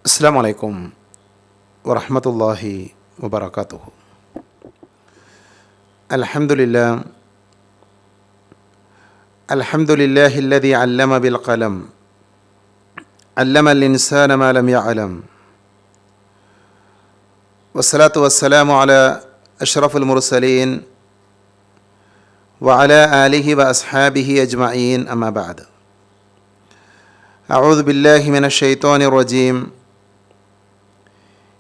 അസ്സലാമു അലൈക്കും വറഹ്മത്തുള്ളാഹി വബറകാതുഹു. അൽഹംദുലില്ലാഹില്ലദീ അല്ലമ ബിൽ ഖലം അല്ലമൽ ഇൻസാന മാ ലം യഅലം വസ്സലാത്തു വസ്സലാമു അലാ അഷ്റഫുൽ മുർസലീൻ വഅലാ ആലിഹി വഅസ്ഹാബിഹി അജ്മഈൻ അമ്മാ ബഅദ്. അഊദു ബില്ലാഹി മിനശ് ശൈത്വാനിർ റജീം.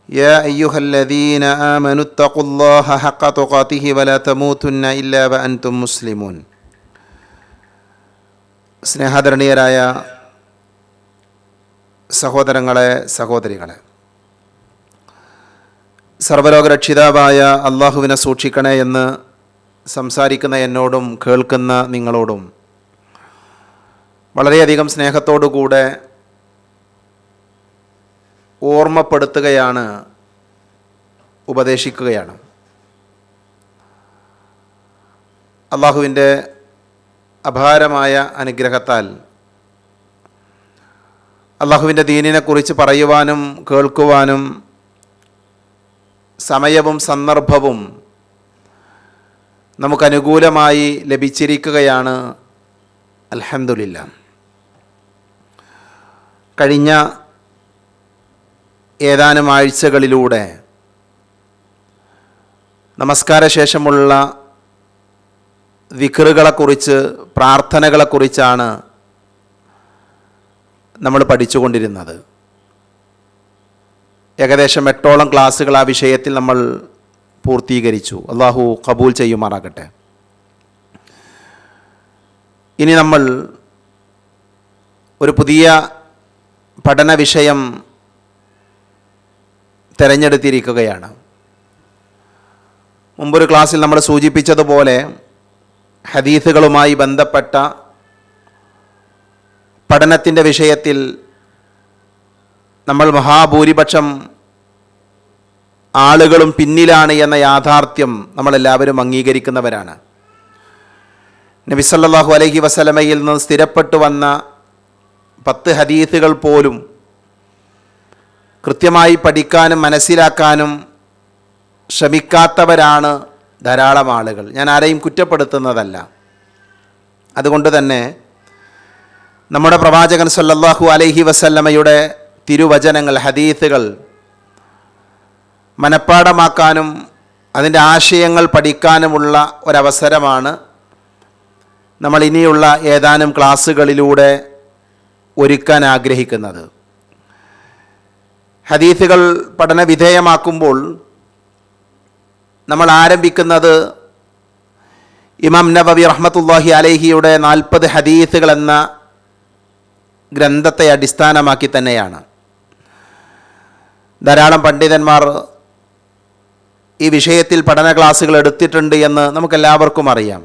يا أيها الذين آمنوا اتقوا الله حق تقاته ولا تموتن إلا وأنتم مسلمون. സ്നേഹാദരണീയരായ സഹോദരങ്ങളെ, സഹോദരികളെ, സർവ്വലോകരക്ഷിതാവായ അള്ളാഹുവിനെ സൂക്ഷിക്കണേ എന്ന് സംസാരിക്കുന്ന എന്നോടും കേൾക്കുന്ന നിങ്ങളോടും വളരെയധികം സ്നേഹത്തോടുകൂടെ ഓർമ്മപ്പെടുത്തുകയാണ്, ഉപദേശിക്കുകയാണ്. അള്ളാഹുവിൻ്റെ അപാരമായ അനുഗ്രഹത്താൽ അള്ളാഹുവിൻ്റെ ദീനിനെക്കുറിച്ച് പറയുവാനും കേൾക്കുവാനും സമയവും സന്ദർഭവും നമുക്കനുകൂലമായി ലഭിച്ചിരിക്കുകയാണ്. അൽഹംദുലില്ലാ. കഴിഞ്ഞ ഏതാനും ആഴ്ചകളിലൂടെ നമസ്കാരശേഷമുള്ള ദിക്റുകളെക്കുറിച്ച്, പ്രാർത്ഥനകളെക്കുറിച്ചാണ് നമ്മൾ പഠിച്ചുകൊണ്ടിരുന്നത്. ഏകദേശം 8ഓളം ക്ലാസ്സുകൾ ആ വിഷയത്തിൽ നമ്മൾ പൂർത്തീകരിച്ചു. അള്ളാഹു ഖബൂൽ ചെയ്യുമാറാകട്ടെ. ഇനി നമ്മൾ ഒരു പുതിയ പഠന വിഷയം തിരഞ്ഞെടുത്തിരിക്കുകയാണ്. മുമ്പൊരു ക്ലാസ്സിൽ നമ്മൾ സൂചിപ്പിച്ചതുപോലെ ഹദീസുകളുമായി ബന്ധപ്പെട്ട പഠനത്തിൻ്റെ വിഷയത്തിൽ നമ്മൾ മഹാഭൂരിപക്ഷം ആളുകളും പിന്നിലാണ് എന്ന യാഥാർത്ഥ്യം നമ്മളെല്ലാവരും അംഗീകരിക്കുന്നവരാണ്. നബി സല്ലല്ലാഹു അലൈഹി വസല്ലമയിൽ നിന്ന് സ്ഥിരപ്പെട്ടു വന്ന 10 ഹദീസുകൾ പോലും കൃത്യമായി പഠിക്കാനും മനസ്സിലാക്കാനും ശ്രമിക്കാത്തവരാണ് ധാരാളം ആളുകൾ. ഞാൻ ആരെയും കുറ്റപ്പെടുത്തുന്നതല്ല. അതുകൊണ്ട് തന്നെ നമ്മുടെ പ്രവാചകൻ സല്ലല്ലാഹു അലൈഹി വസല്ലമയുടെ തിരുവചനങ്ങൾ, ഹദീസുകൾ മനഃപ്പാഠമാക്കാനും അതിൻ്റെ ആശയങ്ങൾ പഠിക്കാനുമുള്ള ഒരവസരമാണ് നമ്മൾ ഇനിയുള്ള ഏതാനും ക്ലാസ്സുകളിലൂടെ ഒരുക്കാൻ ആഗ്രഹിക്കുന്നത്. ഹദീസുകൾ പഠന വിധേയമാക്കുമ്പോൾ നമ്മൾ ആരംഭിക്കുന്നത് ഇമാം നവവി റഹ്മത്തുള്ളാഹി അലൈഹിയുടെ 40 ഹദീസുകൾ എന്ന ഗ്രന്ഥത്തെ അടിസ്ഥാനമാക്കി തന്നെയാണ്. ധാരാളം പണ്ഡിതന്മാർ ഈ വിഷയത്തിൽ പഠന ക്ലാസ്സുകൾ എടുത്തിട്ടുണ്ട് എന്ന് നമുക്കെല്ലാവർക്കും അറിയാം.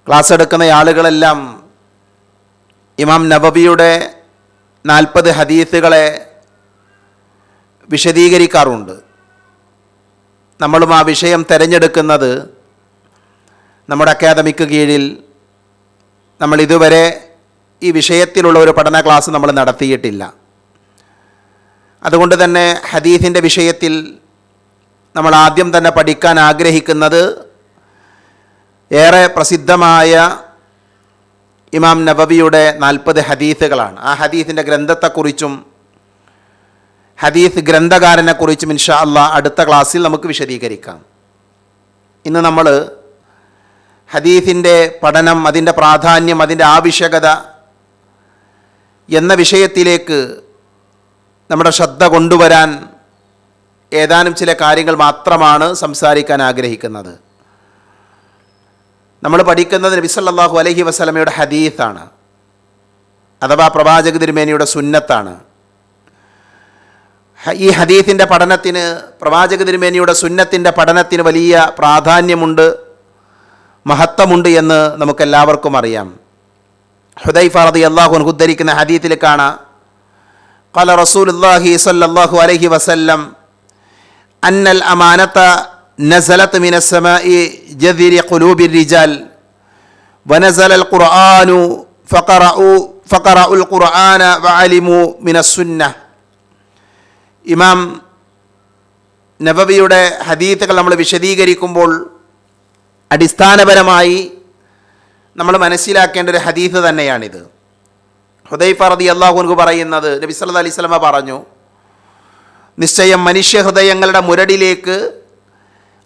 ക്ലാസ് എടുക്കുന്ന ആളുകളെല്ലാം ഇമാം നവവിയുടെ 40 ഹദീസുകളെ വിശദീകരിക്കാറുണ്ട്. നമ്മളും ആ വിഷയം തിരഞ്ഞെടുക്കുന്നത് നമ്മുടെ അക്കാദമിക്ക് കീഴിൽ നമ്മൾ ഇതുവരെ ഈ വിഷയത്തിലുള്ള ഒരു പഠന ക്ലാസ് നമ്മൾ നടത്തിയിട്ടില്ല. അതുകൊണ്ട് തന്നെ ഹദീസിൻ്റെ വിഷയത്തിൽ നമ്മൾ ആദ്യം തന്നെ പഠിക്കാൻ ആഗ്രഹിക്കുന്നത് ഏറെ പ്രസിദ്ധമായ ഇമാം നവവിയുടെ 40 ഹദീസുകളാണ്. ആ ഹദീസിൻ്റെ ഗ്രന്ഥത്തെക്കുറിച്ചും ഹദീസ് ഗ്രന്ഥകാരനെക്കുറിച്ചും ഇൻഷാ അല്ലാഹ് അടുത്ത ക്ലാസ്സിൽ നമുക്ക് വിശദീകരിക്കാം. ഇന്ന് നമ്മൾ ഹദീസിൻ്റെ പഠനം, അതിൻ്റെ പ്രാധാന്യം, അതിൻ്റെ ആവശ്യകത എന്ന വിഷയത്തിലേക്ക് നമ്മുടെ ശ്രദ്ധ കൊണ്ടുവരാൻ ഏതാനും ചില കാര്യങ്ങൾ മാത്രമാണ് സംസാരിക്കാൻ ആഗ്രഹിക്കുന്നത്. നമ്മൾ പഠിക്കുന്നത് നബി സല്ലല്ലാഹു അലൈഹി വസല്ലമയുടെ ഹദീസാണ്, അഥവാ പ്രവാചക തിരുമേനിയുടെ സുന്നത്താണ്. ഈ ഹദീസിൻ്റെ പഠനത്തിന്, പ്രവാചക തിരുമേനിയുടെ സുന്നത്തിൻ്റെ പഠനത്തിന് വലിയ പ്രാധാന്യമുണ്ട്, മഹത്വമുണ്ട് എന്ന് നമുക്കെല്ലാവർക്കും അറിയാം. ഹുദൈഫ റളിയല്ലാഹു അൻഹു ഉദ്ധരിക്കുന്ന ഹദീസിൽ കാണാം, ഖാല റസൂലുള്ളാഹി സ്വല്ലല്ലാഹു അലൈഹി വസല്ലം അന്നൽ അമാനത نزلت من السماء جذر قلوب الرجال ونزل القرآن فقرأوا ഫഖറഉൽ ഖുർആന വഅലിമു മിനസ്സുന്ന. ഇമാം നബവിയുടെ ഹദീത്തുകൾ നമ്മൾ വിശദീകരിക്കുമ്പോൾ അടിസ്ഥാനപരമായി നമ്മൾ മനസ്സിലാക്കേണ്ട ഒരു ഹദീത്ത് തന്നെയാണിത്. ഹുദൈഫ റളിയല്ലാഹു അൻഹു പറയുന്നത്, നബി സല്ലല്ലാഹു അലൈഹി വസല്ലമ പറഞ്ഞു, നിശ്ചയം മനുഷ്യ ഹൃദയങ്ങളുടെ മുരടിലേക്ക്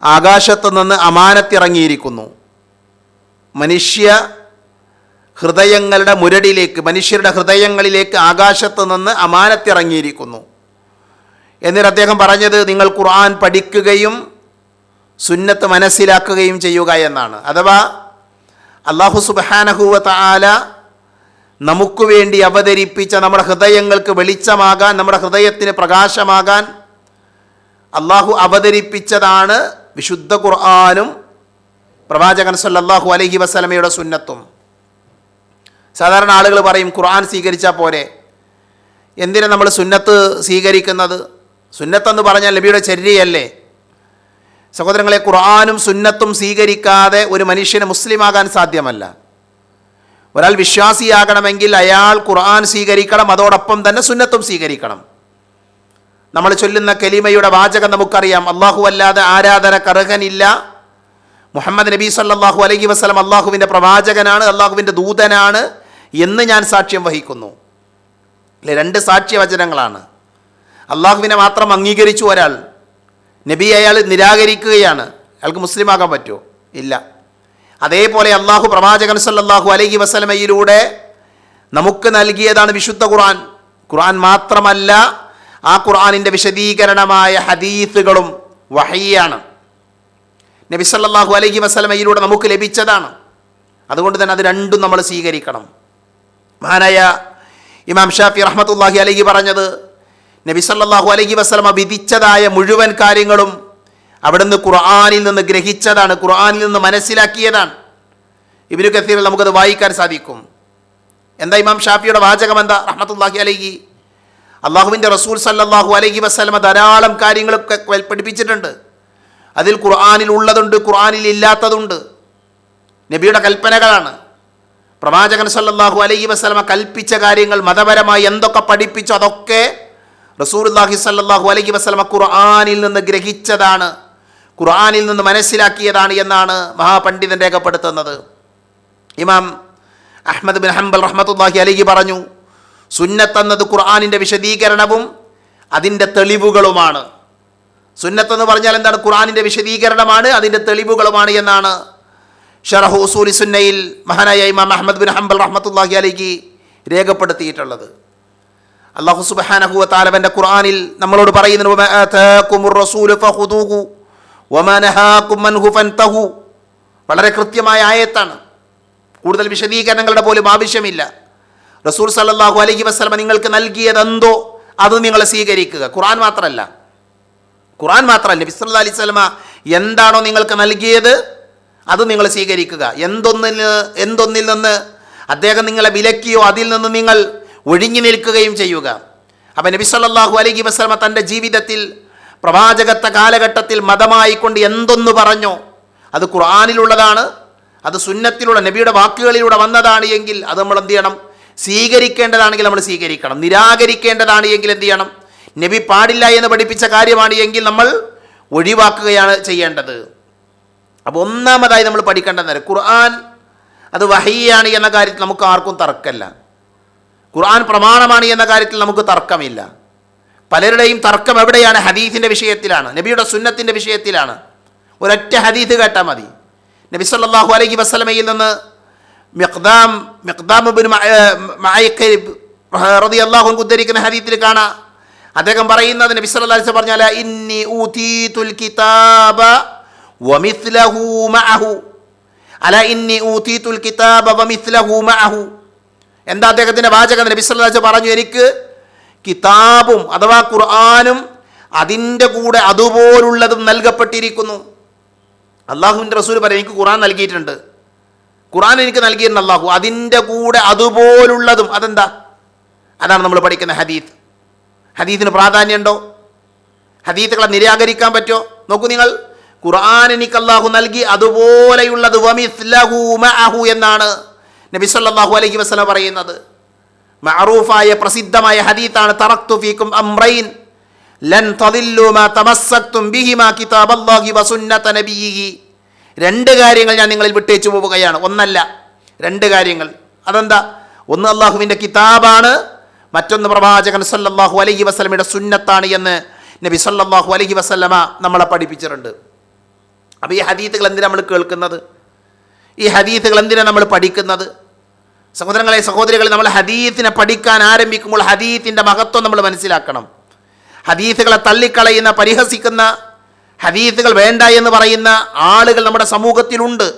ആകാശത്തു നിന്ന് അമാനത്തിറങ്ങിയിരിക്കുന്നു. മനുഷ്യ ഹൃദയങ്ങളുടെ മുരടിലേക്ക്, മനുഷ്യരുടെ ഹൃദയങ്ങളിലേക്ക് ആകാശത്ത് നിന്ന് അമാനത്തിറങ്ങിയിരിക്കുന്നു. എന്നിട്ട് അദ്ദേഹം പറഞ്ഞത്, നിങ്ങൾ ഖുർആൻ പഠിക്കുകയും സുന്നത്ത് മനസ്സിലാക്കുകയും ചെയ്യുക എന്നാണ്. അഥവാ അല്ലാഹു സുബ്ഹാനഹു വ തആല നമുക്ക് വേണ്ടി അവതരിപ്പിച്ച, നമ്മുടെ ഹൃദയങ്ങൾക്ക് വെളിച്ചമാകാൻ, നമ്മുടെ ഹൃദയത്തിന് പ്രകാശമാകാൻ അള്ളാഹു അവതരിപ്പിച്ചതാണ് വിശുദ്ധ ഖുർആനും പ്രവാചകൻ സല്ലല്ലാഹു അലൈഹി വസല്ലമയുടെ സുന്നത്തും. സാധാരണ ആളുകൾ പറയും ഖുർആൻ സ്വീകരിച്ചാൽ പോരെ, എന്തിനാ നമ്മൾ സുന്നത്ത് സ്വീകരിക്കുന്നത്? സുന്നത്തെന്ന് പറഞ്ഞാൽ നബിയുടെ ചര്യയല്ലേ? സഹോദരങ്ങളെ, ഖുർആനും സുന്നത്തും സ്വീകരിക്കാതെ ഒരു മനുഷ്യന് മുസ്ലിമാകാൻ സാധ്യമല്ല. ഒരാൾ വിശ്വാസിയാകണമെങ്കിൽ അയാൾ ഖുർആൻ സ്വീകരിക്കണം, അതോടൊപ്പം തന്നെ സുന്നത്തും സ്വീകരിക്കണം. നമ്മൾ ചൊല്ലുന്ന കലിമയുടെ വാചകം നമുക്കറിയാം, അല്ലാഹു അല്ലാതെ ആരാധനക്കർഹനില്ല, മുഹമ്മദ് നബി സല്ലല്ലാഹു അലൈഹി വസല്ലം അള്ളാഹുവിൻ്റെ പ്രവാചകനാണ്, അള്ളാഹുവിൻ്റെ ദൂതനാണ് എന്ന് ഞാൻ സാക്ഷ്യം വഹിക്കുന്നു. അല്ലെ, രണ്ട് സാക്ഷ്യവചനങ്ങളാണ്. അള്ളാഹുവിനെ മാത്രം അംഗീകരിച്ചു ഒരാൾ, നബി അയാൾ നിരാകരിക്കുകയാണ്, അയാൾക്ക് മുസ്ലിമാകാൻ പറ്റുമോ? ഇല്ല. അതേപോലെ അള്ളാഹു പ്രവാചകൻ സല്ലല്ലാഹു അലൈഹി വസല്ലമയിലൂടെ നമുക്ക് നൽകിയതാണ് വിശുദ്ധ ഖുർആൻ. ഖുർആൻ മാത്രമല്ല, ആ ഖുർആനിൻ്റെ വിശദീകരണമായ ഹദീസുകളും വഹയ്യാണ്, നബി സല്ലല്ലാഹു അലൈഹി വസല്ലമയിലൂടെ നമുക്ക് ലഭിച്ചതാണ്. അതുകൊണ്ട് തന്നെ അത് രണ്ടും നമ്മൾ സ്വീകരിക്കണം. മഹാനായ ഇമാം ഷാഫി റഹ്മത്തുള്ളാഹി അലൈഹി പറഞ്ഞത്, നബി സല്ലല്ലാഹു അലൈഹി വസല്ലമ വിധിച്ചതായ മുഴുവൻ കാര്യങ്ങളും അവിടുന്ന് ഖുർആനിൽ നിന്ന് ഗ്രഹിച്ചതാണ്, ഖുർആനിൽ നിന്ന് മനസ്സിലാക്കിയതാണ്. ഇബ്നു കസീറിൽ നമുക്കത് വായിക്കാൻ സാധിക്കും. എന്താ ഇമാം ഷാഫിയുടെ വാചകം എന്താ റഹ്മത്തുള്ളാഹി അലൈഹി? അള്ളാഹുവിൻ്റെ റസൂൽ സല്ലല്ലാഹു അലൈഹി വസല്ലമ ധാരാളം കാര്യങ്ങളൊക്കെ പഠിപ്പിച്ചിട്ടുണ്ട്. അതിൽ ഖുർആനിൽ ഉള്ളതുണ്ട്, ഖുർആനിൽ ഇല്ലാത്തതുണ്ട്. നബിയുടെ കൽപ്പനകളാണ്. പ്രവാചകൻ സല്ലല്ലാഹു അലൈഹി വസല്ലമ കൽപ്പിച്ച കാര്യങ്ങൾ, മതപരമായി എന്തൊക്കെ പഠിപ്പിച്ചോ അതൊക്കെ റസൂലുള്ളാഹി സല്ലല്ലാഹു അലൈഹി വസല്ലമ ഖുർആനിൽ നിന്ന് ഗ്രഹിച്ചതാണ്, ഖുർആനിൽ നിന്ന് മനസ്സിലാക്കിയതാണ് എന്നാണ് മഹാപണ്ഡിതൻ രേഖപ്പെടുത്തുന്നത്. ഇമാം അഹ്മദ് ബിൻ ഹംബൽ റഹ്മത്തുള്ളാഹി അലൈഹി പറഞ്ഞു, സുന്നത്ത് എന്നത് ഖുർആനിൻ്റെ വിശദീകരണവും അതിൻ്റെ തെളിവുകളുമാണ്. സുന്നത്ത് എന്ന് പറഞ്ഞാൽ എന്താണ്? ഖുർആനിൻ്റെ വിശദീകരണമാണ്, അതിൻ്റെ തെളിവുകളുമാണ് എന്നാണ് ശറഹ് ഉസൂലി സുന്നയിൽ മഹാനായ ഇമാം അഹ്മദ് ബിൻ ഹംബൽ റഹ്മത്തുള്ളാഹി അലൈഹി രേഖപ്പെടുത്തിയിട്ടുള്ളത്. അല്ലാഹു സുബ്ഹാനഹു വ തആല അവൻ്റെ ഖുർആനിൽ നമ്മളോട് പറയുന്നു, വമാ ആതാകുമുർ റസൂലു ഫഖുദൂഹു വമാ നഹാകും അൻഹു ഫൻതഹു. വളരെ കൃത്യമായ ആയത്താണ്, കൂടുതൽ വിശദീകരണങ്ങളുടെ പോലും ആവശ്യമില്ല. റസൂൽ സല്ലല്ലാഹു അലൈഹി വസല്ലം നിങ്ങൾക്ക് നൽകിയതെന്തോ അത് നിങ്ങൾ സ്വീകരിക്കുക. ഖുർആൻ മാത്രമല്ല, നബി സല്ലല്ലാഹു അലൈഹി വസല്ലമ എന്താണോ നിങ്ങൾക്ക് നൽകിയത് അത് നിങ്ങൾ സ്വീകരിക്കുക. എന്തൊന്നിൽ നിന്ന് അദ്ദേഹം നിങ്ങളെ വിലക്കിയോ അതിൽ നിന്ന് നിങ്ങൾ ഒഴിഞ്ഞു നിൽക്കുകയും ചെയ്യുക. അപ്പം നബി സല്ലല്ലാഹു അലൈഹി വസല്ലമ തൻ്റെ ജീവിതത്തിൽ പ്രവാചകത്വ കാലഘട്ടത്തിൽ മതമായിക്കൊണ്ട് എന്തൊന്ന് പറഞ്ഞോ അത് ഖുർആനിലുള്ളതാണ്, അത് സുന്നത്തിലൂടെ നബിയുടെ വാക്കുകളിലൂടെ വന്നതാണ് എങ്കിൽ അത് നമ്മൾ എന്ത് ചെയ്യണം? സ്വീകരിക്കേണ്ടതാണെങ്കിൽ നമ്മൾ സ്വീകരിക്കണം. നിരാകരിക്കേണ്ടതാണ് എങ്കിൽ എന്ത് ചെയ്യണം? നബി പാടില്ല എന്ന് പഠിപ്പിച്ച കാര്യമാണ് എങ്കിൽ നമ്മൾ ഒഴിവാക്കുകയാണ് ചെയ്യേണ്ടത്. അപ്പോൾ ഒന്നാമതായി നമ്മൾ പഠിക്കേണ്ടത് ഖുർആൻ അത് വഹയ്യാണ് എന്ന കാര്യത്തിൽ നമുക്ക് ആർക്കും തർക്കമില്ല. ഖുർആൻ പ്രമാണമാണ് എന്ന കാര്യത്തിൽ നമുക്ക് തർക്കമില്ല. പലരുടെയും തർക്കം എവിടെയാണ്? ഹദീസിൻ്റെ വിഷയത്തിലാണ്, നബിയുടെ സുന്നത്തിൻ്റെ വിഷയത്തിലാണ്. ഒരൊറ്റ ഹദീസ് കേട്ടാൽ മതി. നബി സല്ലല്ലാഹു അലൈഹി വസല്ലമയിൽ നിന്ന് മിഖ്ദാം ഇബ്നു മഅയ്ഖിബ് റളിയല്ലാഹു അൻഹു ഉദ്ധരിക്കുന്ന ഹദീസിൽ കാണാം, അദ്ദേഹം പറയുന്നത്, നബി സല്ലല്ലാഹു അലൈഹി വസല്ലം പറഞ്ഞാൽ, ഇന്നി ഊതീതുൽ കിതാബ വമിസ്ലഹു മഅഹു, അല ഇന്നി ഊതീതുൽ കിതാബ വമിസ്ലഹു മഅഹു. എന്താ അദ്ദേഹത്തിൻ്റെ വാചകം? നബി സല്ലല്ലാഹു അലൈഹി വസല്ലം പറഞ്ഞു, എനിക്ക് കിതാബും അഥവാ ഖുർആനും അതിൻ്റെ കൂടെ അതുപോലുള്ളതും നൽകപ്പെട്ടിരിക്കുന്നു. അള്ളാഹുവിൻ്റെ റസൂൽ പറയും, എനിക്ക് ഖുർആൻ നൽകിയിട്ടുണ്ട്, ഖുർആൻ എനിക്ക് നൽകിയിട്ടുണ്ട് അള്ളാഹു, അതിൻ്റെ കൂടെ അതുപോലുള്ളതും. അതെന്താ? അതാണ് നമ്മൾ പഠിക്കുന്ന ഹദീത്ത്. ഹദീത്തിന് പ്രാധാന്യമുണ്ടോ? ഹദീത്തുകളെ നിരാകരിക്കാൻ പറ്റുമോ? നോക്കൂ നിങ്ങൾ, ഖുർആൻ എനിക്ക് അള്ളാഹു നൽകി, അതുപോലെയുള്ളത് വമിസ്ലഹു മഅഹു എന്നാണ് നബി സല്ലല്ലാഹു അലൈഹി വസല്ലം പറയുന്നത്. മഅറൂഫായ പ്രസിദ്ധമായ ഹദീത്താണ് തറക്തു ഫീക്കും അംറൈൻ ലൻ തദില്ലു മാ തമസ്സക്തും ബിഹിമാ കിതാബല്ലാഹി വസുന്നത നബിയിഹി. രണ്ട് കാര്യങ്ങൾ ഞാൻ നിങ്ങളിൽ വിട്ടേച്ചു പോവുകയാണ്. ഒന്നല്ല, രണ്ട് കാര്യങ്ങൾ. അതെന്താ? ഒന്ന് അള്ളാഹുവിൻ്റെ കിതാബാണ്, മറ്റൊന്ന് പ്രവാചകൻ സല്ലല്ലാഹു അലൈഹി വസല്ലമയുടെ സുന്നത്താണ് എന്ന് നബി സല്ലല്ലാഹു അലൈഹി വസല്ലമ നമ്മളെ പഠിപ്പിച്ചിട്ടുണ്ട്. അപ്പോൾ ഈ ഹദീത്തുകൾ എന്തിനാണ് നമ്മൾ കേൾക്കുന്നത്? ഈ ഹദീത്തുകൾ എന്തിനാണ് നമ്മൾ പഠിക്കുന്നത്? സഹോദരങ്ങളെ, സഹോദരികളെ, നമ്മൾ ഹദീത്തിനെ പഠിക്കാൻ ആരംഭിക്കുമ്പോൾ ഹദീത്തിൻ്റെ മഹത്വം നമ്മൾ മനസ്സിലാക്കണം. ഹദീത്തുകളെ തള്ളിക്കളയുന്ന, പരിഹസിക്കുന്ന, ഹദീത്തുകൾ വേണ്ട എന്ന് പറയുന്ന ആളുകൾ നമ്മുടെ സമൂഹത്തിലുണ്ട്.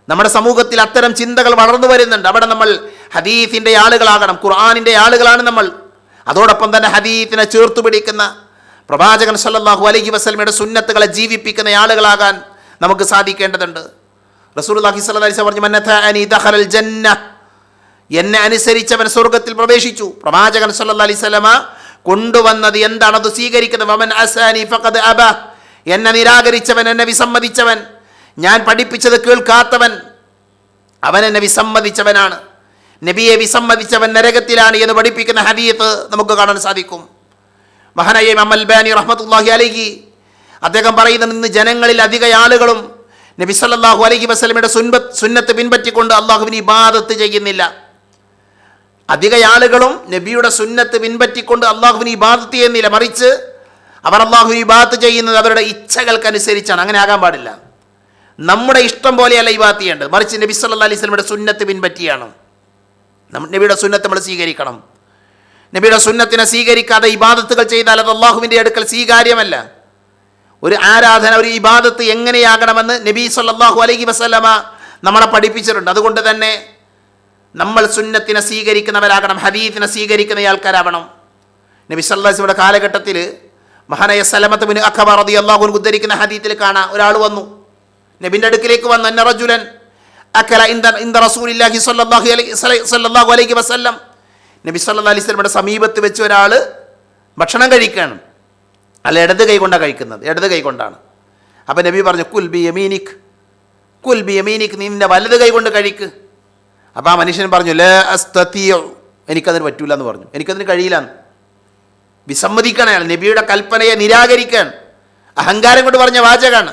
നമ്മുടെ സമൂഹത്തിൽ അത്തരം ചിന്തകൾ വളർന്നു വരുന്നുണ്ട്. അവിടെ നമ്മൾ ഹദീത്തിൻ്റെ ആളുകളാകണം, ഖുർആനിൻ്റെ ആളുകളാണ് നമ്മൾ. അതോടൊപ്പം തന്നെ ഹദീത്തിനെ ചേർത്തു പിടിക്കുന്ന, പ്രവാചകൻ സല്ലല്ലാഹു അലൈഹി വസല്ലമയുടെ സുന്നത്തുകളെ ജീവിപ്പിക്കുന്ന ആളുകളാകാൻ നമുക്ക് സാധിക്കേണ്ടതുണ്ട്. റസൂലുള്ളാഹി സ്വല്ലല്ലാഹി അലൈഹി വസല്ലം പറഞ്ഞു, മൻ അതാഅനി ദഖലൽ ജന്ന, എന്നെ അനുസരിച്ചവൻ സ്വർഗ്ഗത്തിൽ പ്രവേശിച്ചു. പ്രവാചകൻ സല്ലല്ലാഹു അലൈഹി വസല്ലമ കൊണ്ടുവന്നത് എന്താണ് അത് സ്വീകരിക്കുന്നത്. വമൻ അസാനി ഫഖദ് അബ, എന്നെ നിരാകരിച്ചവൻ, എന്നെ വിസമ്മതിച്ചവൻ, ഞാൻ പഠിപ്പിച്ചത് കേൾക്കാത്തവൻ, അവൻ എന്നെ വിസമ്മതിച്ചവനാണ്. നബിയെ വിസമ്മതിച്ചവൻ നരകത്തിലാണ് എന്ന് പഠിപ്പിക്കുന്ന ഹദീത്ത് നമുക്ക് കാണാൻ സാധിക്കും. മഹാനായ ഇമാം അൽബാനി റഹ്മത്തുള്ളാഹി അലൈഹി അദ്ദേഹം പറയുന്നത്, ഇന്ന് ജനങ്ങളിൽ അധിക ആളുകളും നബി സല്ലല്ലാഹു അലൈഹി വസല്ലമയുടെ സുന്നത്ത് പിൻപറ്റിക്കൊണ്ട് അള്ളാഹുവിന് ഇബാദത്ത് ചെയ്യുന്നില്ല. അധിക ആളുകളും നബിയുടെ സുന്നത്ത് പിൻപറ്റിക്കൊണ്ട് അള്ളാഹുവിന് ഇബാദത്ത് ചെയ്യുന്നില്ല. മറിച്ച് അവർ അള്ളാഹുവിന് ഇബാദത്ത് ചെയ്യുന്നത് അവരുടെ ഇച്ഛകൾക്കനുസരിച്ചാണ്. അങ്ങനെ ആകാൻ പാടില്ല. നമ്മുടെ ഇഷ്ടം പോലെയല്ല ഇബാദത്ത് ചെയ്യേണ്ടത്, മറിച്ച് നബി സല്ലല്ലാഹു അലൈഹി വസല്ലമയുടെ സുന്നത്ത് പിൻപറ്റിയാണ്. നബിയുടെ സുന്നത്ത് നമ്മൾ സ്വീകരിക്കണം. നബിയുടെ സുന്നത്തിനെ സ്വീകരിക്കാതെ ഇബാദത്തുകൾ ചെയ്താൽ അത് അള്ളാഹുവിൻ്റെ അടുക്കൽ സ്വീകാര്യമല്ല. ഒരു ആരാധന, ഒരു ഇബാദത്ത് എങ്ങനെയാകണമെന്ന് നബി സല്ലല്ലാഹു അലൈഹി വസല്ലമ നമ്മളെ പഠിപ്പിച്ചിട്ടുണ്ട്. അതുകൊണ്ട് തന്നെ നമ്മൾ സുന്നത്തിനെ സ്വീകരിക്കുന്നവരാകണം, ഹദീത്തിനെ സ്വീകരിക്കുന്ന ആൾക്കാരാവണം. നബി സല്ലല്ലാഹു അലൈഹി വസല്ലമയുടെ കാലഘട്ടത്തിൽ മഹാനായ സലമത്ത് ബിൻ അഖബ റളിയല്ലാഹു അൻഹു ഉദ്ധരിക്കുന്ന ഹദീത്തിൽ കാണാം, ഒരാൾ വന്നു നബിൻ്റെ അടുക്കിലേക്ക് വന്നു. അന്ന റജുലൻ അക്കല ഇൻദ റസൂലില്ലാഹി സ്വല്ലല്ലാഹു അലൈഹി വസല്ലം, നബി സല്ലല്ലാഹു അലൈഹി വസല്ലമയുടെ സമീപത്ത് വെച്ച് ഒരാൾ ഭക്ഷണം കഴിക്കുകയാണ്. അല്ല, ഇടത് കൈ കൊണ്ടാണ് കഴിക്കുന്നത്, ഇടത് കൈ കൊണ്ടാണ്. അപ്പം നബി പറഞ്ഞു, കുൽ ബി യമീനിക്, കുൽ ബി യമീനിക്, നീ നിൻ്റെ വലത് കൈ കൊണ്ട് കഴിക്ക്. അപ്പോൾ ആ മനുഷ്യൻ പറഞ്ഞു, ലാ അസ്തതിഉ, എനിക്കതിന് പറ്റൂല എന്ന് പറഞ്ഞു, എനിക്കതിന് കഴിയില്ല. വിസമ്മതിക്കണ അയാൾ, നബിയുടെ കൽപ്പനയെ നിരാകരിക്കാൻ അഹങ്കാരം കൊണ്ട് പറഞ്ഞ വാചകമാണ്.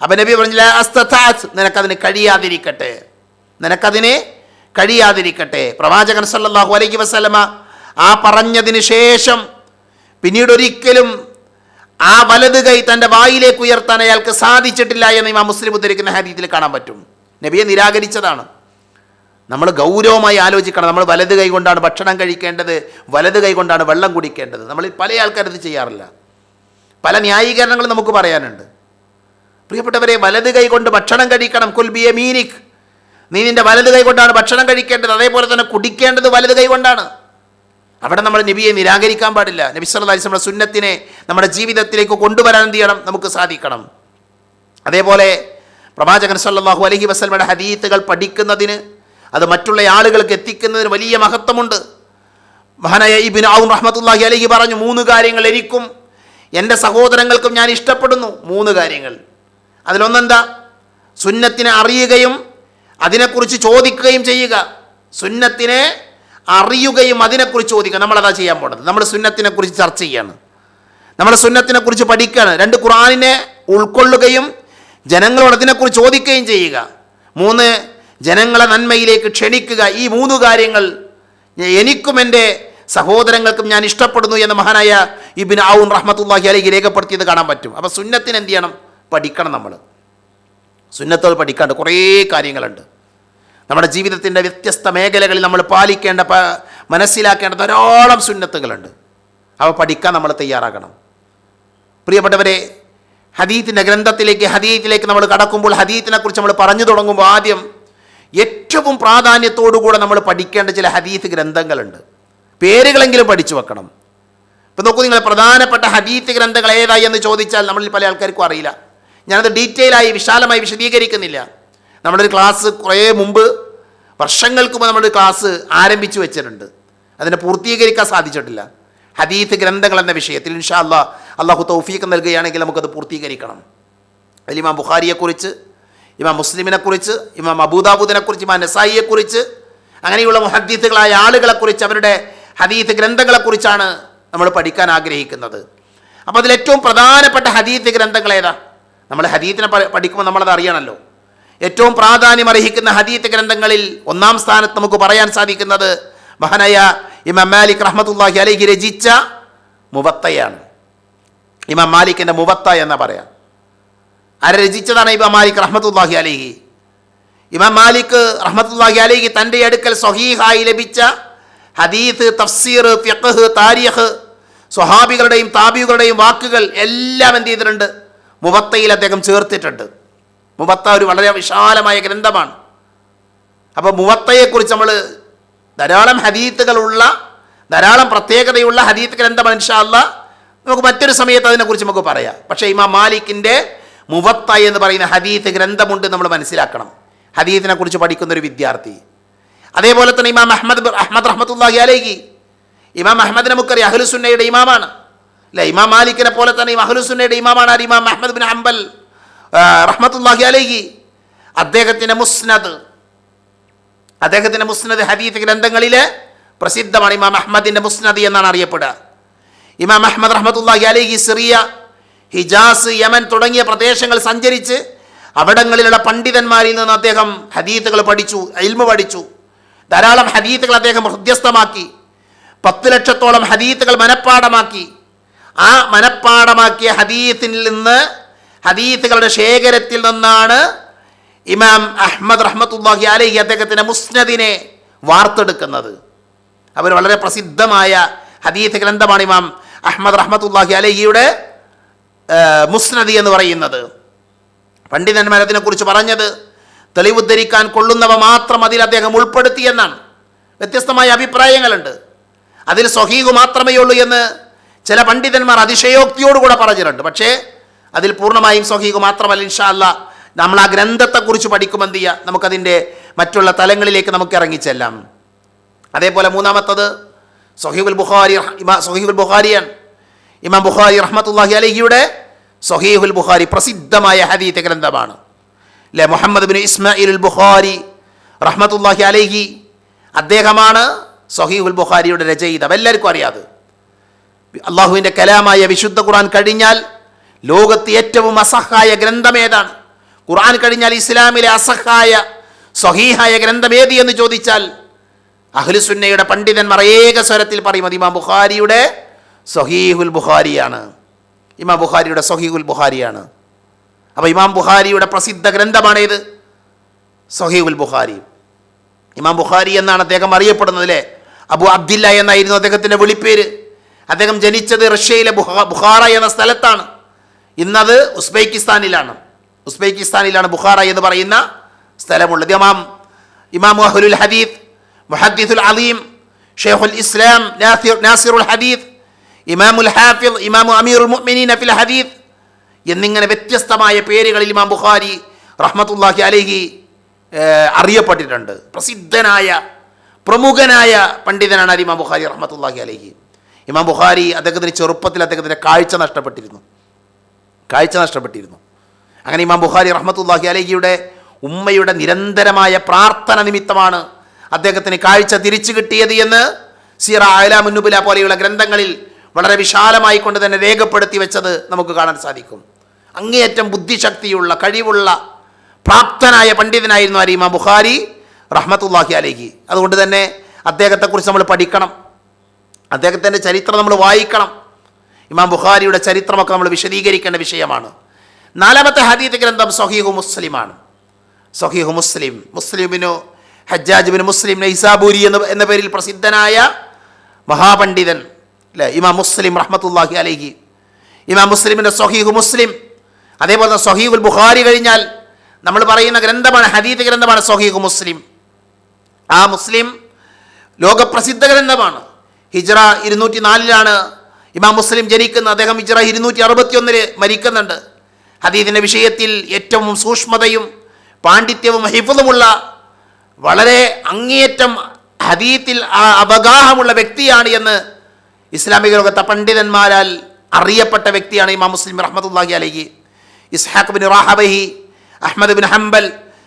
അപ്പം നബി പറഞ്ഞു, ലാ അസ്തതഅത്, നിനക്കതിന് കഴിയാതിരിക്കട്ടെ, നിനക്കതിന് കഴിയാതിരിക്കട്ടെ. പ്രവാചകൻ സല്ലല്ലാഹു അലൈഹി വസല്ലമ ആ പറഞ്ഞതിന് ശേഷം പിന്നീട് ഒരിക്കലും ആ വലത് കൈ തൻ്റെ വായിലേക്ക് ഉയർത്താൻ അയാൾക്ക് സാധിച്ചിട്ടില്ല എന്ന് ഇമാം മുസ്ലിം ഉദ്ധരിക്കുന്ന ഹദീസിൽ കാണാൻ പറ്റും. നബിയെ നിരാകരിച്ചതാണ്. നമ്മൾ ഗൗരവമായി ആലോചിക്കണം. നമ്മൾ വലത് കൈ കൊണ്ടാണ് ഭക്ഷണം കഴിക്കേണ്ടത്, വലത് കൈ കൊണ്ടാണ് വെള്ളം കുടിക്കേണ്ടത്. നമ്മളിൽ പല ആൾക്കാരും ഇത് ചെയ്യാറില്ല. പല ന്യായീകരണങ്ങളും നമുക്ക് പറയാനുണ്ട്. പ്രിയപ്പെട്ടവരെ, വലത് കൈ കൊണ്ട് ഭക്ഷണം കഴിക്കണം. കുൽ ബി യമീനിക്, നീ നിൻ്റെ വലത് കൈ കൊണ്ടാണ് ഭക്ഷണം കഴിക്കേണ്ടത്, അതേപോലെ തന്നെ കുടിക്കേണ്ടത് വലത് കൈ കൊണ്ടാണ്. അവിടെ നമ്മൾ നബിയെ നിരാകരിക്കാൻ പാടില്ല. നബി സല്ലല്ലാഹു അലൈഹി വസല്ലം സുന്നത്തിനെ നമ്മുടെ ജീവിതത്തിലേക്ക് കൊണ്ടുവരാൻ എന്ത് ചെയ്യണം? നമുക്ക് സാധിക്കണം. അതേപോലെ പ്രവാചകൻ സല്ലല്ലാഹു അലൈഹി വസല്ലമയുടെ ഹദീത്തുകൾ പഠിക്കുന്നതിന്, അത് മറ്റുള്ള ആളുകൾക്ക് എത്തിക്കുന്നതിന് വലിയ മഹത്വമുണ്ട്. മഹാനായ ഇബ്നു ഔൻ റഹ്മത്തുള്ളാഹി അലൈഹി പറഞ്ഞു, 3 കാര്യങ്ങൾ എനിക്കും എൻ്റെ സഹോദരങ്ങൾക്കും ഞാൻ ഇഷ്ടപ്പെടുന്നു. 3 കാര്യങ്ങൾ. അതിലൊന്നെന്താ? സുന്നത്തിനെ അറിയുകയും അതിനെക്കുറിച്ച് ചോദിക്കുകയും ചെയ്യുക. സുന്നത്തിനെ അറിയുകയും അതിനെക്കുറിച്ച് ചോദിക്കുക. നമ്മളതാ ചെയ്യാൻ പോണത്. നമ്മൾ സുന്നത്തിനെക്കുറിച്ച് ചർച്ച ചെയ്യാണ്, നമ്മൾ സുന്നത്തിനെക്കുറിച്ച് പഠിക്കുകയാണ്. 2, ഖുർആനിനെ ഉൾക്കൊള്ളുകയും ജനങ്ങളോട് അതിനെക്കുറിച്ച് ചോദിക്കുകയും ചെയ്യുക. 3, ജനങ്ങളെ നന്മയിലേക്ക് ക്ഷണിക്കുക. ഈ 3 കാര്യങ്ങൾ എനിക്കും എൻ്റെ സഹോദരങ്ങൾക്കും ഞാൻ ഇഷ്ടപ്പെടുന്നു എന്ന് മഹാനായ ഇബ്നു ഔൻ റഹ്മത്തുള്ളാഹി അലൈഹി രേഖപ്പെടുത്തിയത് കാണാൻ പറ്റും. അപ്പോൾ സുന്നത്തിന് എന്ത് ചെയ്യണം? പഠിക്കണം. നമ്മൾ സുന്നത്തുകൾ പഠിക്കാണ്ട് കുറേ കാര്യങ്ങളുണ്ട്. നമ്മുടെ ജീവിതത്തിൻ്റെ വ്യത്യസ്ത മേഖലകളിൽ നമ്മൾ പാലിക്കേണ്ട, മനസ്സിലാക്കേണ്ട ധാരാളം സുന്നത്തുകളുണ്ട്. അവ പഠിക്കാൻ നമ്മൾ തയ്യാറാകണം. പ്രിയപ്പെട്ടവരെ, ഹദീത്തിൻ്റെ ഹദീത്തിലേക്ക് നമ്മൾ കടക്കുമ്പോൾ, ഹദീത്തിനെ കുറിച്ച് നമ്മൾ പറഞ്ഞു തുടങ്ങുമ്പോൾ ആദ്യം ഏറ്റവും പ്രാധാന്യത്തോടുകൂടെ നമ്മൾ പഠിക്കേണ്ട ചില ഹദീത്ത് ഗ്രന്ഥങ്ങളുണ്ട്. പേരുകളെങ്കിലും പഠിച്ചു വെക്കണം. ഇപ്പം നോക്കൂ, നിങ്ങൾ പ്രധാനപ്പെട്ട ഹദീത്ത് ഗ്രന്ഥങ്ങൾ ഏതായി എന്ന് ചോദിച്ചാൽ നമ്മളിൽ പല ആൾക്കാർക്കും അറിയില്ല. ഞാനത് ഡീറ്റെയിലായി വിശാലമായി വിശദീകരിക്കുന്നില്ല. നമ്മളൊരു ക്ലാസ് കുറേ മുമ്പ്, വർഷങ്ങൾക്ക് മുമ്പ് നമ്മളൊരു ക്ലാസ് ആരംഭിച്ചു വെച്ചിട്ടുണ്ട്. അതിനെ പൂർത്തീകരിക്കാൻ സാധിച്ചിട്ടില്ല. ഹദീത്ത് ഗ്രന്ഥങ്ങൾ എന്ന വിഷയത്തിൽ ഇൻഷാ അല്ലാഹ്, അള്ളാഹു തൗഫീഖ് നൽകുകയാണെങ്കിൽ നമുക്കത് പൂർത്തീകരിക്കണം. അതിൽ ഇമാം ബുഖാരിയെക്കുറിച്ച്, ഇമാം മുസ്ലിമിനെക്കുറിച്ച്, ഇമാം അബൂദാവൂദിനെക്കുറിച്ച്, ഇമാം നസായിയെക്കുറിച്ച്, അങ്ങനെയുള്ള മുഹദ്ദീസുകളായ ആളുകളെക്കുറിച്ച്, അവരുടെ ഹദീസ് ഗ്രന്ഥങ്ങളെക്കുറിച്ചാണ് നമ്മൾ പഠിക്കാൻ ആഗ്രഹിക്കുന്നത്. അപ്പോൾ അതിലേറ്റവും പ്രധാനപ്പെട്ട ഹദീസ് ഗ്രന്ഥങ്ങൾ ഏതാ? നമ്മൾ ഹദീസിനെ പഠിക്കുമ്പോൾ നമ്മളത് അറിയണമല്ലോ. ഏറ്റവും പ്രാധാന്യം അർഹിക്കുന്ന ഹദീസ് ഗ്രന്ഥങ്ങളിൽ ഒന്നാം സ്ഥാനത്ത് നമുക്ക് പറയാൻ സാധിക്കുന്നത് മഹാനായ ഇമാം മാലിക് റഹ്മത്തുള്ളാഹി അലൈഹി രചിച്ച മുവത്തയാണ്. ഇമാം മാലിക്കിൻ്റെ മുവത്ത എന്ന് പറയാം. ആരെ രചിച്ചതാണ്? ഇമാം മാലിക് റഹ്മത്തുള്ളാഹി അലൈഹി. ഇമാം മാലിക് റഹ്മത്തുള്ളാഹി അലൈഹി തൻ്റെ അടുക്കൽ സ്വഹീഹായി ലഭിച്ച ഹദീസ്, തഫ്സീർ, ഫിഖ്ഹ്, താരീഖ്, സ്വഹാബികളുടെയും താബികളുടെയും വാക്കുകൾ എല്ലാം എന്ത് ചെയ്തിട്ടുണ്ട്? മുവത്തയിൽ അദ്ദേഹം ചേർത്തിട്ടുണ്ട്. മുവത്ത ഒരു വളരെ വിശാലമായ ഗ്രന്ഥമാണ്. അപ്പോൾ മുവത്തയെക്കുറിച്ച് നമ്മൾ ധാരാളം ഹദീത്തുകളുള്ള, ധാരാളം പ്രത്യേകതയുള്ള ഹദീത്ത് ഗ്രന്ഥമാണ്. ഇൻഷാ അല്ലാഹ് നമുക്ക് മറ്റൊരു സമയത്ത് അതിനെക്കുറിച്ച് നമുക്ക് പറയാം. പക്ഷേ ഇമാം മാലിക്കിൻ്റെ മുവത്ത എന്ന് പറയുന്ന ഹദീത്ത് ഗ്രന്ഥമുണ്ട്, നമ്മൾ മനസ്സിലാക്കണം, ഹദീത്തിനെ കുറിച്ച് പഠിക്കുന്ന ഒരു വിദ്യാർത്ഥി. അതേപോലെ തന്നെ ഇമാം അഹ്മദ് റഹ്മത്തുള്ളാഹി അലൈഹി, ഇമാം അഹ്മദിനെ നമുക്കറിയാം അഹ്ലുസുന്നയുടെ ഇമാമാണ് അല്ലേ? ഇമാം മാലിക്കിനെ പോലെ തന്നെ അഹ്ലുസുന്നയുടെ ഇമാമാണ് ഇമാം അഹ്മദ് ബിൻ ഹംബൽ റഹ്മത്തുള്ളാഹി അലൈഹി. അദ്ദേഹത്തിൻ്റെ മുസ്നദ് ഹദീത്ത് ഗ്രന്ഥങ്ങളിലെ പ്രസിദ്ധമാണ്. ഇമാം അഹ്മദിൻ്റെ മുസ്നദ് എന്നാണ് അറിയപ്പെടുക. ഇമാം അഹ്മദ് റഹ്മത്തുള്ളാഹി അലൈഹി സിറിയ, ഹിജാസ്, യമൻ തുടങ്ങിയ പ്രദേശങ്ങൾ സഞ്ചരിച്ച് അവിടങ്ങളിലുള്ള പണ്ഡിതന്മാരിൽ നിന്ന് അദ്ദേഹം ഹദീത്തുകൾ പഠിച്ചു, ഇൽമു പഠിച്ചു. ധാരാളം ഹദീത്തുകൾ അദ്ദേഹം ഹൃദ്യസ്ഥമാക്കി. 10 ലക്ഷത്തോളം ഹദീത്തുകൾ മനഃപ്പാടമാക്കി. ആ മനഃപ്പാടമാക്കിയ ഹദീത്തുകളുടെ ശേഖരത്തിൽ നിന്നാണ് ഇമാം അഹ്മദ് റഹ്മത്തുള്ളാഹി അലൈഹി അദ്ദേഹത്തിൻ്റെ മുസ്നദിനെ വാർത്തെടുക്കുന്നത്. അവർ വളരെ പ്രസിദ്ധമായ ഹദീത്ത് ഗ്രന്ഥമാണ് ഇമാം അഹ്മദ് റഹ്മത്തുള്ളാഹി അലൈഹിയുടെ മുസ്നദ് എന്ന് പറയുന്നത്. പണ്ഡിതന്മാർ അതിനെക്കുറിച്ച് പറഞ്ഞത് തെളിവുദ്ധരിക്കാൻ കൊള്ളുന്നവ മാത്രം അതിൽ അദ്ദേഹം ഉൾപ്പെടുത്തി എന്നാണ്. വ്യത്യസ്തമായ അഭിപ്രായങ്ങളുണ്ട്. അതിൽ സ്വഹീഹ് മാത്രമേ ഉള്ളൂ എന്ന് ചില പണ്ഡിതന്മാർ അതിശയോക്തിയോടുകൂടെ പറഞ്ഞിട്ടുണ്ട്. പക്ഷേ അതിൽ പൂർണ്ണമായും സ്വഹീഹ് മാത്രമല്ല. ഇൻഷാ അല്ലാഹ് നമ്മൾ ആ ഗ്രന്ഥത്തെക്കുറിച്ച് പഠിക്കുമ്പോൾ എന്ത് ചെയ്യുക, നമുക്കതിൻ്റെ മറ്റുള്ള തലങ്ങളിലേക്ക് നമുക്ക് ഇറങ്ങിച്ചെല്ലാം. അതേപോലെ മൂന്നാമത്തത് സ്വഹീഹുൽ ബുഖാരിയാണ്. ഇമാം ബുഖാരി റഹ്മത്തുള്ളാഹി അലൈഹിയുടെ സ്വഹീഹുൽ ബുഖാരി പ്രസിദ്ധമായ ഹദീത്ത് ഗ്രന്ഥമാണ് അല്ലേ? മുഹമ്മദ് ബിൻ ഇസ്മായിൽ ബുഖാരി റഹ്മത്തുള്ളാഹി അലൈഹി, അദ്ദേഹമാണ് സ്വഹീഹുൽ ബുഖാരിയുടെ രചയിതാവ്. എല്ലാവർക്കും അറിയാതെ അള്ളാഹുവിൻ്റെ കലാമായ വിശുദ്ധ ഖുർആൻ കഴിഞ്ഞാൽ ലോകത്ത് ഏറ്റവും അസഹായ ഗ്രന്ഥം ഏതാണ്? ഖുർആൻ കഴിഞ്ഞാൽ ഇസ്ലാമിലെ അസഹായ സ്വഹീഹായ ഗ്രന്ഥം ഏത് എന്ന് ചോദിച്ചാൽ അഹ്ലുസുന്നയുടെ പണ്ഡിതന്മാർ ഏക സ്വരത്തിൽ പറയും അത് ഇമാം ബുഖാരിയുടെ സ്വഹീഹുൽ ബുഖാരിയാണ്. ഇമാം ബുഖാരിയുടെ സ്വഹീഹുൽ ബുഖാരിയാണ്. അപ്പോൾ ഇമാം ബുഖാരിയുടെ പ്രസിദ്ധ ഗ്രന്ഥമാണ് ഇത് സ്വഹീഹുൽ ബുഖാരി. ഇമാം ബുഖാരി എന്നാണ് അദ്ദേഹം അറിയപ്പെടുന്നത് അല്ലേ? അബു അബ്ദില്ല എന്നായിരുന്നു അദ്ദേഹത്തിൻ്റെ വിളിപ്പേര്. അദ്ദേഹം ജനിച്ചത് റഷ്യയിലെ ബുഖാറ എന്ന സ്ഥലത്താണ്. ഇന്നത് ഉസ്ബെക്കിസ്ഥാനിലാണ് ബുഖാറ എന്ന് പറയുന്ന സ്ഥലമുള്ളത്. ഇമാം അഹ്ലുൽ ഹദീസ്, മുഹദ്ദിസുൽ അലീം, ഷെയ്ഖുൽ ഇസ്ലാം, നാസിറുൽ ഹദീസ്, ഇമാമുൽ ഹാഫിദ്, ഇമാമു അമീറുൽ മുഅ്മിനീന ഫിൽ ഹദീസ് എന്നിങ്ങനെ വ്യത്യസ്തമായ പേരുകളിൽ ഇമാം ബുഖാരി റഹ്മത്തുള്ളാഹി അലൈഹി അറിയപ്പെട്ടിട്ടുണ്ട്. പ്രസിദ്ധനായ പ്രമുഖനായ പണ്ഡിതനാണ് ഇമാം ബുഖാരി റഹ്മത്തുള്ളാഹി അലൈഹി. ഇമാം ബുഖാരി അദ്ദേഹത്തിൻ്റെ ചെറുപ്പത്തിൽ അദ്ദേഹത്തിൻ്റെ കാഴ്ച നഷ്ടപ്പെട്ടിരുന്നു. അങ്ങനെ ഇമാം ബുഖാരി റഹ്മത്തുള്ളാഹി അലൈഹിയുടെ ഉമ്മയുടെ നിരന്തരമായ പ്രാർത്ഥന നിമിത്തമാണ് അദ്ദേഹത്തിന് കാഴ്ച തിരിച്ചു കിട്ടിയത് എന്ന് സീറ അഅ്ലാമുൻ നുബല പോലെയുള്ള ഗ്രന്ഥങ്ങളിൽ വളരെ വിശാലമായി കൊണ്ട് തന്നെ രേഖപ്പെടുത്തി വെച്ചത് നമുക്ക് കാണാൻ സാധിക്കും. അങ്ങേയറ്റം ബുദ്ധിശക്തിയുള്ള, കഴിവുള്ള, പ്രാപ്തനായ പണ്ഡിതനായിരുന്നു ഇമാം ബുഖാരി റഹ്മത്തുള്ളാഹി അലൈഹി. അതുകൊണ്ട് തന്നെ അദ്ദേഹത്തെക്കുറിച്ച് നമ്മൾ പഠിക്കണം, അദ്ദേഹത്തിൻ്റെ ചരിത്രം നമ്മൾ വായിക്കണം. ഇമാം ബുഖാരിയുടെ ചരിത്രമൊക്കെ നമ്മൾ വിശദീകരിക്കേണ്ട വിഷയമാണ്. നാലാമത്തെ ഹദീത്ത് ഗ്രന്ഥം സ്വഹീഹു മുസ്ലിമാണ്. സ്വഹീഹു മുസ്ലിമിനു ഹജ്ജാജ് ബിൻ മുസ്ലിം നൈസാബൂരി എന്ന പേരിൽ പ്രസിദ്ധനായ മഹാപണ്ഡിതൻ അല്ലേ? ഇമാം മുസ്ലിം റഹ്മത്തുള്ളാഹി അലൈഹി. ഇമാം മുസ്ലിമിൻ്റെ സ്വഹീഹു മുസ്ലിം, അതേപോലെ തന്നെ സ്വഹീഹുൽ ബുഖാരി കഴിഞ്ഞാൽ നമ്മൾ പറയുന്ന ഗ്രന്ഥമാണ്, ഹദീത്ത് ഗ്രന്ഥമാണ് സ്വഹീഹു മുസ്ലിം. ആ മുസ്ലിം ലോകപ്രസിദ്ധ ഗ്രന്ഥമാണ്. ഹിജ്റ 204 ഇമാം മുസ്ലിം ജനിക്കുന്നത്. അദ്ദേഹം ഹിജ്റ 261 മരിക്കുന്നുണ്ട്. ഹദീദിൻ്റെ വിഷയത്തിൽ ഏറ്റവും സൂക്ഷ്മതയും പാണ്ഡിത്യവും ഹിഫ്ളുമുള്ള, വളരെ അങ്ങേയറ്റം ഹദീത്തിൽ അവഗാഹമുള്ള വ്യക്തിയാണ് എന്ന് ഇസ്ലാമിക ലോകത്തെ പണ്ഡിതന്മാരാൽ അറിയപ്പെട്ട വ്യക്തിയാണ് ഇമാം മുസ്ലിം റഹ്മത്തുള്ളാഹി അലൈഹി. ഇസ്ഹാഖ് ബിൻ റാഹബഹി, Ahmad bin Hanbal,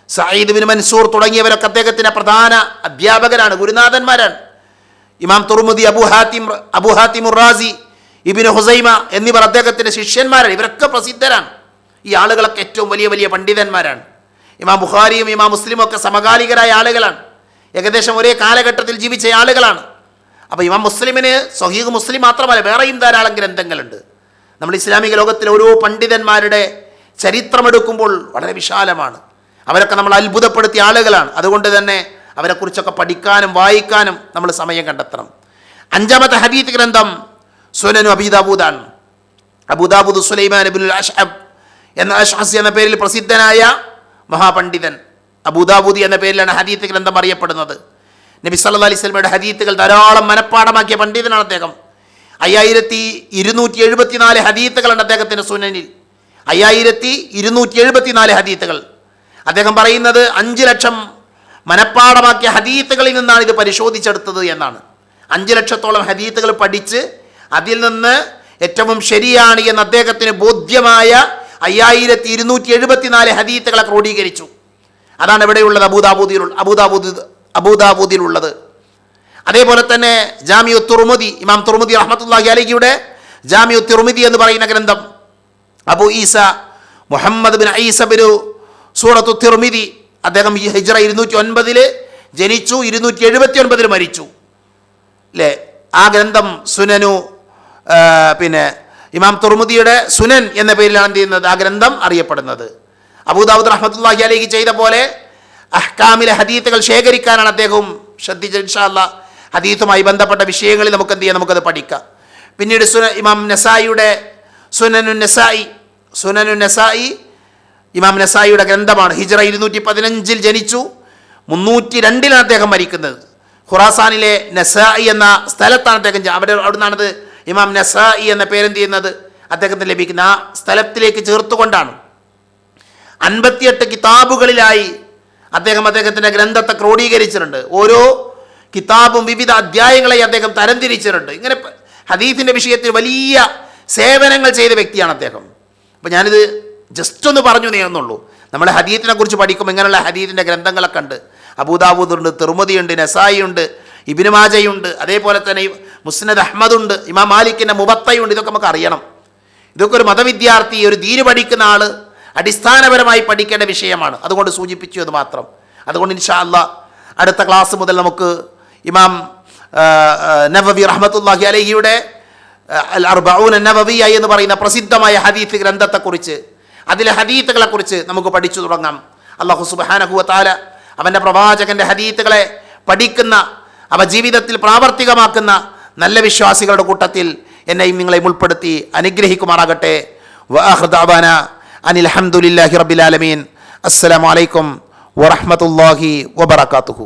Saeed bin Mansoor തുടങ്ങിയവരൊക്കെ അദ്ദേഹത്തിൻ്റെ പ്രധാന അധ്യാപകരാണ്, ഗുരുനാഥന്മാരാണ്. ഇമാം തുർമുദി, അബു ഹാത്തിം റാസി, ഇബ്നു ഹുസൈമ എന്നിവർ അദ്ദേഹത്തിൻ്റെ ശിഷ്യന്മാരാണ്. ഇവരൊക്കെ പ്രസിദ്ധരാണ്. ഈ ആളുകളൊക്കെ ഏറ്റവും വലിയ വലിയ പണ്ഡിതന്മാരാണ്. ഇമാം ബുഖാരിയും ഇമാം മുസ്ലിമും ഒക്കെ സമകാലികരായ ആളുകളാണ്, ഏകദേശം ഒരേ കാലഘട്ടത്തിൽ ജീവിച്ച ആളുകളാണ്. അപ്പോൾ ഇമാം മുസ്ലിമിന് സ്വഹീഹ് മുസ്ലിം മാത്രമല്ല, വേറെയും ധാരാളം ഗ്രന്ഥങ്ങളുണ്ട്. നമ്മൾ ഇസ്ലാമിക ലോകത്തിലെ ഓരോ പണ്ഡിതന്മാരുടെ ചരിത്രമെടുക്കുമ്പോൾ വളരെ വിശാലമാണ്. അവരൊക്കെ നമ്മൾ അത്ഭുതപ്പെടുത്തിയ ആളുകളാണ്. അതുകൊണ്ട് തന്നെ അവരെക്കുറിച്ചൊക്കെ പഠിക്കാനും വായിക്കാനും നമ്മൾ സമയം കണ്ടെത്തണം. 5ാമത്തെ ഹദീത്ത് ഗ്രന്ഥം സുനനു അബൂദാവൂദാണ്. അബൂദാവൂദ് സുലൈമാൻ ഇബ്നുൽ അശ്അബ് എന്ന പേരിൽ പ്രസിദ്ധനായ മഹാപണ്ഡിതൻ അബൂദാവൂദി എന്ന പേരിലാണ് ഹദീത്ത് ഗ്രന്ഥം അറിയപ്പെടുന്നത്. നബി സല്ലല്ലാഹു അലൈഹി വസല്ലമയുടെ ഹദീത്തുകൾ ധാരാളം മനഃപ്പാഠമാക്കിയ പണ്ഡിതനാണ് അദ്ദേഹം. 5274 ഹദീത്തുകളുണ്ട് അദ്ദേഹത്തിൻ്റെ സുനനിൽ. 5274 ഹദീത്തുകൾ. അദ്ദേഹം പറയുന്നത് 5 ലക്ഷം മനഃപ്പാഠമാക്കിയ ഹദീത്തുകളിൽ നിന്നാണ് ഇത് പരിശോധിച്ചെടുത്തത് എന്നാണ്. 5 ലക്ഷത്തോളം ഹദീത്തുകൾ പഠിച്ച് അതിൽ നിന്ന് ഏറ്റവും ശരിയാണ് എന്ന് അദ്ദേഹത്തിന് ബോധ്യമായ 5274 ഹദീത്തുകളെ ക്രോഡീകരിച്ചു. അതാണ് ഇവിടെയുള്ളത്, അബൂദാവൂദിലുള്ളത്. അതേപോലെ തന്നെ ജാമിഉ തുർമുദി, ഇമാം തുർമുദി റഹ്മത്തുള്ളാഹി അലൈഹിയുടെ ജാമിഉ തുർമുദി എന്ന് പറയുന്ന ഗ്രന്ഥം, അബൂ ഈസ മുഹമ്മദ് ബിൻ ഈസ ബിൻ സൂറത്തു തിർമിദി, അദ്ദേഹം ഹിജ്റ 209 ജനിച്ചു, 279 മരിച്ചു അല്ലേ. ആ ഗ്രന്ഥം സുനനു, പിന്നെ ഇമാം തുർമുദിയുടെ സുനൻ എന്ന പേരിലാണ് എന്ത് ചെയ്യുന്നത്, ആ ഗ്രന്ഥം അറിയപ്പെടുന്നത്. അബൂദാവൂദ് റഹ്മത്തുള്ളാഹി അലൈഹി ചെയ്ത പോലെ അഹ്കാമിലെ ഹദീത്തുകൾ ശേഖരിക്കാനാണ് അദ്ദേഹവും ശ്രദ്ധിച്ചത്. ഇൻഷാ അല്ലാഹ് ഹദീത്തുമായി ബന്ധപ്പെട്ട വിഷയങ്ങളിൽ നമുക്ക് എന്ത് ചെയ്യാം, നമുക്കത് പഠിക്കാം. പിന്നീട് ഇമാം നസായിയുടെ സുനനു നസായി ഇമാം നസായിയുടെ ഗ്രന്ഥമാണ്. ഹിജ്റ 215 ജനിച്ചു, 302 അദ്ദേഹം മരിക്കുന്നത്. ഖുറാസാനിലെ നസായി എന്ന സ്ഥലത്താണ് അദ്ദേഹം, അവിടുന്നാണത് ഇമാം നസായി എന്ന പേരെന്ത് ചെയ്യുന്നത് അദ്ദേഹത്തിന് ലഭിക്കുന്ന. ആ സ്ഥലത്തിലേക്ക് ചേർത്തുകൊണ്ടാണ് 58 കിതാബുകളിലായി അദ്ദേഹത്തിൻ്റെ ഗ്രന്ഥത്തെ ക്രോഡീകരിച്ചിട്ടുണ്ട്. ഓരോ കിതാബും വിവിധ അധ്യായങ്ങളെ അദ്ദേഹം തരംതിരിച്ചിട്ടുണ്ട്. ഇങ്ങനെ ഹദീസിൻ്റെ വിഷയത്തിൽ വലിയ സേവനങ്ങൾ ചെയ്ത വ്യക്തിയാണ് അദ്ദേഹം. അപ്പോൾ ഞാനിത് ജസ്റ്റ് ഒന്ന് പറഞ്ഞു നേർന്നുള്ളൂ. നമ്മൾ ഹദീത്തിനെ കുറിച്ച് പഠിക്കുമ്പോൾ ഇങ്ങനെയുള്ള ഹദീത്തിൻ്റെ ഗ്രന്ഥങ്ങളൊക്കെ ഉണ്ട്. അബൂദാവൂദുണ്ട്, തിർമുദിയുണ്ട്, നസായിയുണ്ട്, ഇബ്നു മാജയുണ്ട്, അതേപോലെ തന്നെ മുസ്നദ് അഹ്മദുണ്ട്, ഇമാം മാലിക്കിൻ്റെ മുവത്തയുണ്ട്. ഇതൊക്കെ നമുക്ക് അറിയണം. ഇതൊക്കെ ഒരു മതവിദ്യാർത്ഥി, ഒരു ദീന് പഠിക്കുന്ന ആൾ അടിസ്ഥാനപരമായി പഠിക്കേണ്ട വിഷയമാണ്. അതുകൊണ്ട് സൂചിപ്പിച്ചു എന്ന് മാത്രം. അതുകൊണ്ട് ഇൻഷാ അല്ലാഹ് അടുത്ത ക്ലാസ് മുതൽ നമുക്ക് ഇമാം നവവി റഹ്മത്തുള്ളാഹി അലൈഹിയുടെ അൽ അർബഊന നവവിയ എന്ന് പറയുന്ന പ്രസിദ്ധമായ ഹദീത്ത് ഗ്രന്ഥത്തെക്കുറിച്ച്, അതിലെ ഹദീത്തുകളെക്കുറിച്ച് നമുക്ക് പഠിച്ചു തുടങ്ങാം. അല്ലാഹു സുബ്ഹാനഹു വ തആല അവൻ്റെ പ്രവാചകൻ്റെ ഹദീത്തുകളെ പഠിക്കുന്ന, അവ ജീവിതത്തിൽ പ്രാവർത്തികമാക്കുന്ന നല്ല വിശ്വാസികളുടെ കൂട്ടത്തിൽ എന്നെയും നിങ്ങളെയും ഉൾപ്പെടുത്തി അനുഗ്രഹിക്കുമാറാകട്ടെ. വആഖിറു ദഅവാനാ അനിൽ ഹംദുലില്ലാഹി റബ്ബിൽ ആലമീൻ. അസ്സലാമു അലൈക്കും വറഹ്മത്തുള്ളാഹി വബറകാതുഹു.